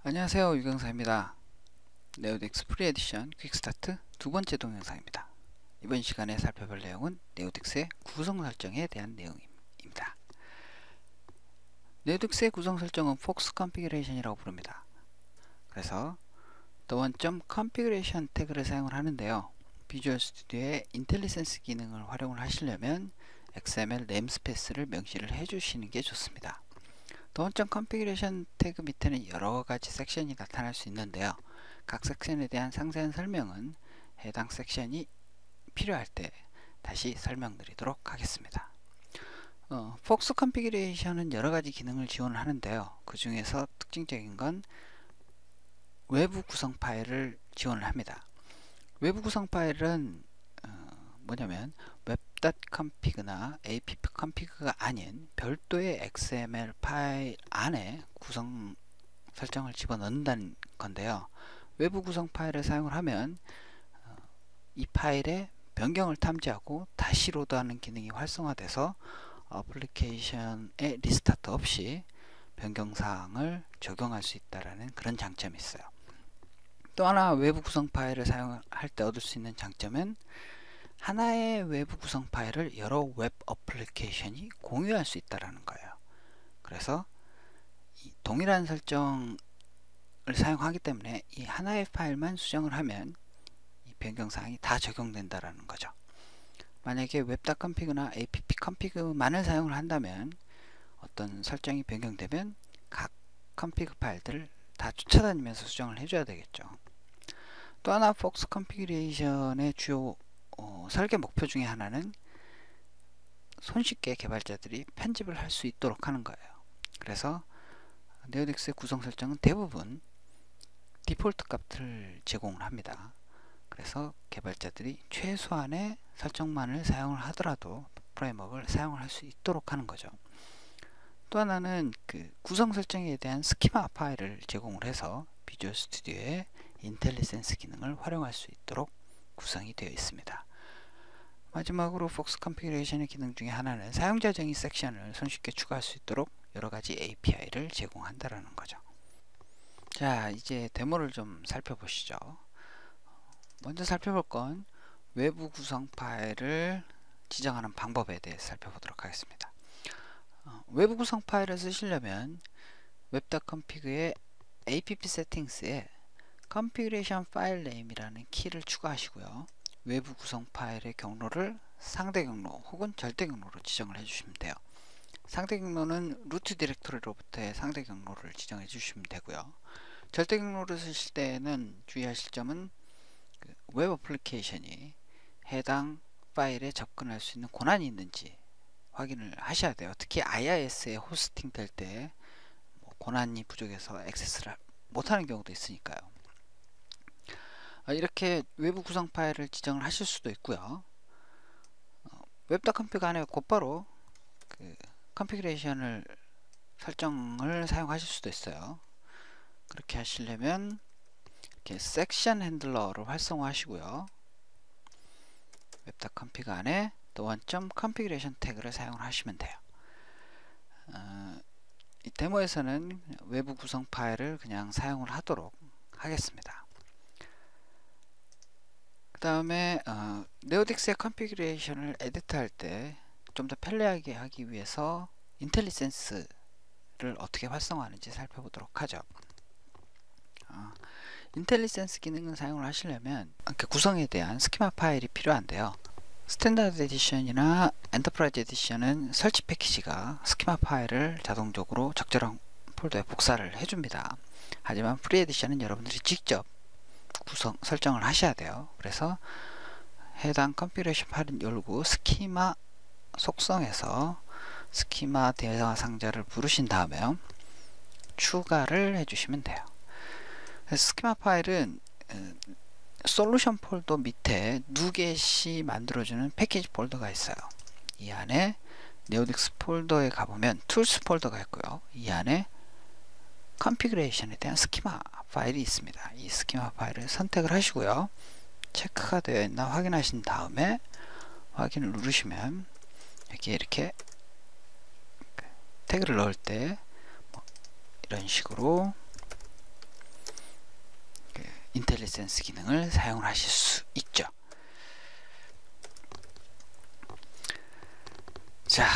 안녕하세요, 유경사입니다. 네오딕스 프리 에디션 퀵스타트 두 번째 동영상입니다. 이번 시간에 살펴볼 내용은 네오딕스의 구성 설정에 대한 내용입니다. 네오딕스의 구성 설정은 폭스 컨피그레이션이라고 부릅니다. 그래서 the1.configuration 태그를 사용을 하는데요. 비주얼 스튜디오의 인텔리센스 기능을 활용을 하시려면 XML 네임스페이스를 명시를 해주시는 게 좋습니다. the1.configuration 태그 밑에는 여러가지 섹션이 나타날 수 있는데요. 각 섹션에 대한 상세한 설명은 해당 섹션이 필요할 때 다시 설명드리도록 하겠습니다. 폭스 컨피그레이션은 여러가지 기능을 지원을 하는데요. 그 중에서 특징적인 건 외부 구성 파일을 지원을 합니다. 외부 구성 파일은 뭐냐면 web.config나 appconfig가 아닌 별도의 XML 파일 안에 구성 설정을 집어넣는다는 건데요. 외부 구성 파일을 사용을 하면 이 파일의 변경을 탐지하고 다시 로드하는 기능이 활성화돼서 어플리케이션의 리스타트 없이 변경사항을 적용할 수 있다는 그런 장점이 있어요. 또 하나 외부 구성 파일을 사용할 때 얻을 수 있는 장점은 하나의 외부 구성 파일을 여러 웹 어플리케이션이 공유할 수 있다는 거예요. 그래서 이 동일한 설정을 사용하기 때문에 이 하나의 파일만 수정을 하면 이 변경사항이 다 적용된다는 거죠. 만약에 web.config나 appconfig만을 사용을 한다면 어떤 설정이 변경되면 각 config 파일들을 다 쫓아다니면서 수정을 해줘야 되겠죠. 또 하나 폭스 컨피그레이션의 주요 설계 목표 중에 하나는 손쉽게 개발자들이 편집을 할 수 있도록 하는 거예요. 그래서 네오딕스의 구성 설정은 대부분 디폴트 값을 제공을 합니다. 그래서 개발자들이 최소한의 설정만을 사용을 하더라도 프레임워크를 사용을 할 수 있도록 하는 거죠. 또 하나는 그 구성 설정에 대한 스키마 파일을 제공을 해서 비주얼 스튜디오의 인텔리센스 기능을 활용할 수 있도록 구성이 되어 있습니다. 마지막으로 폭스 컨피그레이션의 기능 중에 하나는 사용자 정의 섹션을 손쉽게 추가할 수 있도록 여러가지 API를 제공한다는 거죠. 자, 이제 데모를 좀 살펴보시죠. 먼저 살펴볼 건 외부 구성 파일을 지정하는 방법에 대해서 살펴보도록 하겠습니다. 외부 구성 파일을 쓰시려면 web.config의 app settings에 configuration file name이라는 키를 추가하시고요. 외부 구성 파일의 경로를 상대 경로 혹은 절대 경로로 지정을 해주시면 돼요. 상대 경로는 루트 디렉토리로부터의 상대 경로를 지정해 주시면 되고요. 절대 경로를 쓰실 때는 주의하실 점은 웹 어플리케이션이 해당 파일에 접근할 수 있는 권한이 있는지 확인을 하셔야 돼요. 특히 IIS에 호스팅 될 때 권한이 부족해서 액세스를 못하는 경우도 있으니까요. 이렇게 외부 구성 파일을 지정을 하실 수도 있고요. web.config 안에 곧바로 그 컨피그레이션을 설정을 사용하실 수도 있어요. 그렇게 하시려면 이렇게 섹션 핸들러를 활성화하시고요. web.config 안에 the1.configuration 태그를 사용을 하시면 돼요. 이 데모에서는 외부 구성 파일을 그냥 사용을 하도록 하겠습니다. 그 다음에 네오딕스의 컨피그레이션을 에디트할 때 좀 더 편리하게 하기 위해서 인텔리센스를 어떻게 활성화하는지 살펴보도록 하죠. 인텔리센스 기능을 사용을 하시려면 구성에 대한 스키마 파일이 필요한데요. 스탠다드 에디션이나 엔터프라이즈 에디션은 설치 패키지가 스키마 파일을 자동적으로 적절한 폴더에 복사를 해줍니다. 하지만 프리 에디션은 여러분들이 직접 구성 설정을 하셔야 돼요. 그래서 해당 컨피그레이션 파일을 열고 스키마 속성에서 스키마 대화 상자를 부르신 다음에 추가를 해주시면 돼요. 그래서 스키마 파일은 솔루션 폴더 밑에 누겟이 만들어주는 패키지 폴더가 있어요. 이 안에 네오딕스 폴더에 가보면 툴스 폴더가 있고요. 이 안에 컨피그레이션에 대한 스키마 파일이 있습니다. 이 스키마 파일을 선택을 하시고요. 체크가 되어 있나 확인하신 다음에 확인을 누르시면 여기에 이렇게 태그를 넣을 때 이런 식으로 인텔리센스 기능을 사용하실 수 있죠. 자,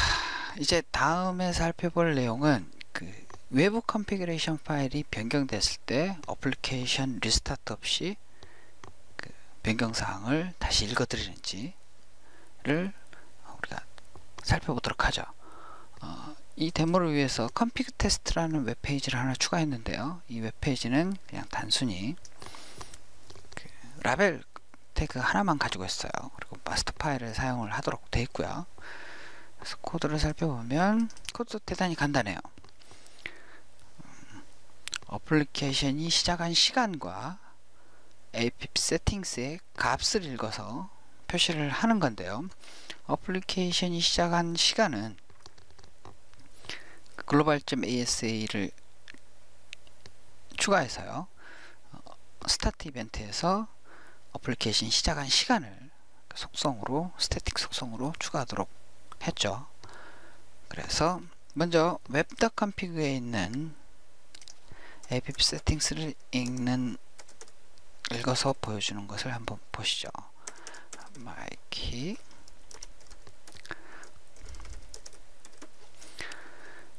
이제 다음에 살펴볼 내용은 외부 컨피그레이션 파일이 변경됐을 때 어플리케이션 리스타트 없이 변경사항을 다시 읽어드리는지를 우리가 살펴보도록 하죠. 이 데모를 위해서 config test라는 웹페이지를 하나 추가했는데요. 이 웹페이지는 그냥 단순히 라벨 태그 하나만 가지고 있어요. 그리고 마스터 파일을 사용을 하도록 되어 있고요. 그래서 코드를 살펴보면 코드도 대단히 간단해요. 어플리케이션이 시작한 시간과 APIP 세팅스의 값을 읽어서 표시를 하는 건데요. 어플리케이션이 시작한 시간은 global.asa를 추가해서요. 스타트 이벤트에서 어플리케이션 시작한 시간을 속성으로 스태틱 속성으로 추가하도록 했죠. 그래서 먼저 web.config에 있는 APIP 세팅스를 읽어서 보여주는 것을 한번 보시죠. 마이키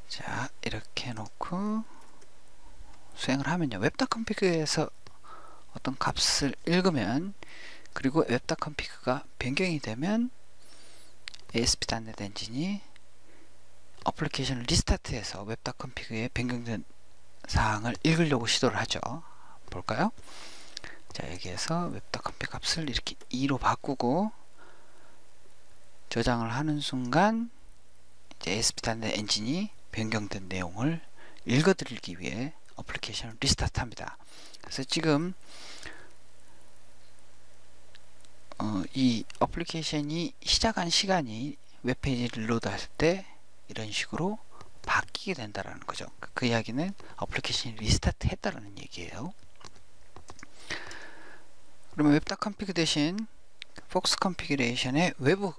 자, 이렇게 해놓고 수행을 하면요. web.config에서 어떤 값을 읽으면, 그리고 web.config가 변경이 되면 ASP.NET 엔진이 어플리케이션을 리스타트해서 web.config에 변경된 사항을 읽으려고 시도를 하죠. 볼까요? 자, 여기에서 web.config 값을 이렇게 2로 바꾸고 저장을 하는 순간 이제 ASP.NET 엔진이 변경된 내용을 읽어드리기 위해 어플리케이션을 리스타트 합니다. 그래서 지금 이 어플리케이션이 시작한 시간이 웹페이지를 로드할 때 이런 식으로 바뀌게 된다라는 거죠. 그 이야기는 어플리케이션이 리스타트 했다라는 얘기예요. 그러면 웹.config 대신 폭스 컨피그레이션의 외부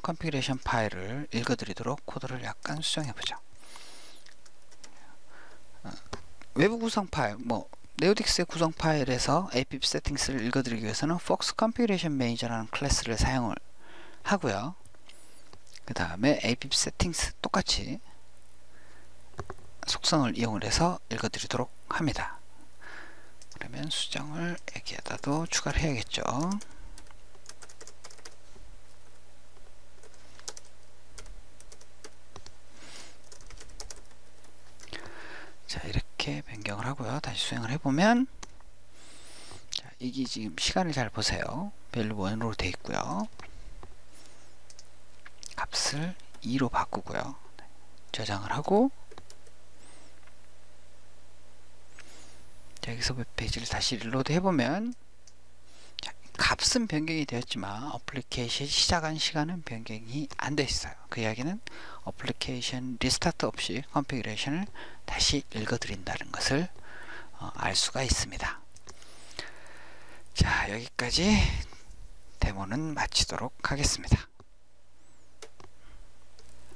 컨피그레이션 파일을 읽어드리도록 코드를 약간 수정해 보죠. 외부 구성 파일, 네오딕스의 구성 파일에서 APIP 세팅스를 읽어드리기 위해서는 Fox Configuration Manager라는 클래스를 사용을 하고요. 그 다음에 APIP 세팅스 똑같이 속성을 이용을 해서 읽어드리도록 합니다. 그러면 수정을 여기에다도 추가를 해야겠죠. 자, 이렇게 변경을 하고요. 다시 수행을 해보면, 자, 이게 지금 시간을 잘 보세요. 밸류 1으로 되어 있고요. 값을 2로 바꾸고요. 저장을 하고, 자, 여기서 웹페이지를 다시 릴로드 해보면, 자, 값은 변경이 되었지만 어플리케이션 시작한 시간은 변경이 안 되어 있어요. 그 이야기는 어플리케이션 리스타트 없이 컨피그레이션을 다시 읽어드린다는 것을 알 수가 있습니다. 자, 여기까지 데모는 마치도록 하겠습니다.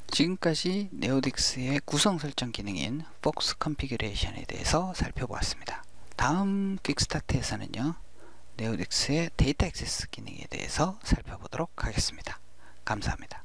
지금까지 네오딕스의 구성 설정 기능인 폭스 컨피그레이션에 대해서 살펴보았습니다. 다음 퀵스타트에서는요, 네오딕스의 데이터 액세스 기능에 대해서 살펴보도록 하겠습니다. 감사합니다.